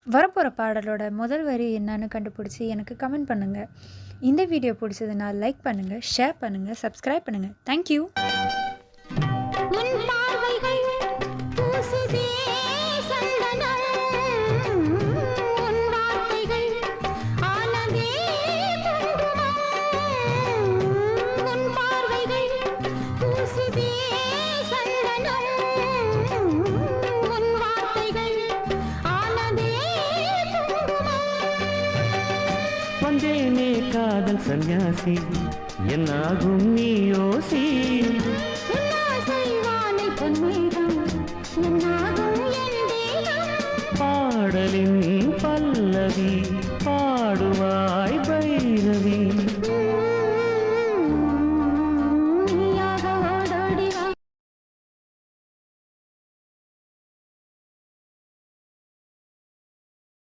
வரப்போகிற பாடலோட முதல் வரி என்னன்னு கண்டுபிடிச்சி எனக்கு கமெண்ட் பண்ணுங்கள். இந்த வீடியோ பிடிச்சதுன்னா லைக் பண்ணுங்கள், ஷேர் பண்ணுங்கள், சப்ஸ்கிரைப் பண்ணுங்கள். தேங்க்யூ. வந்தேனே காதல் சன்னியாசி, என்னாகும் நீ யோசி. பாடலின் பல்லவி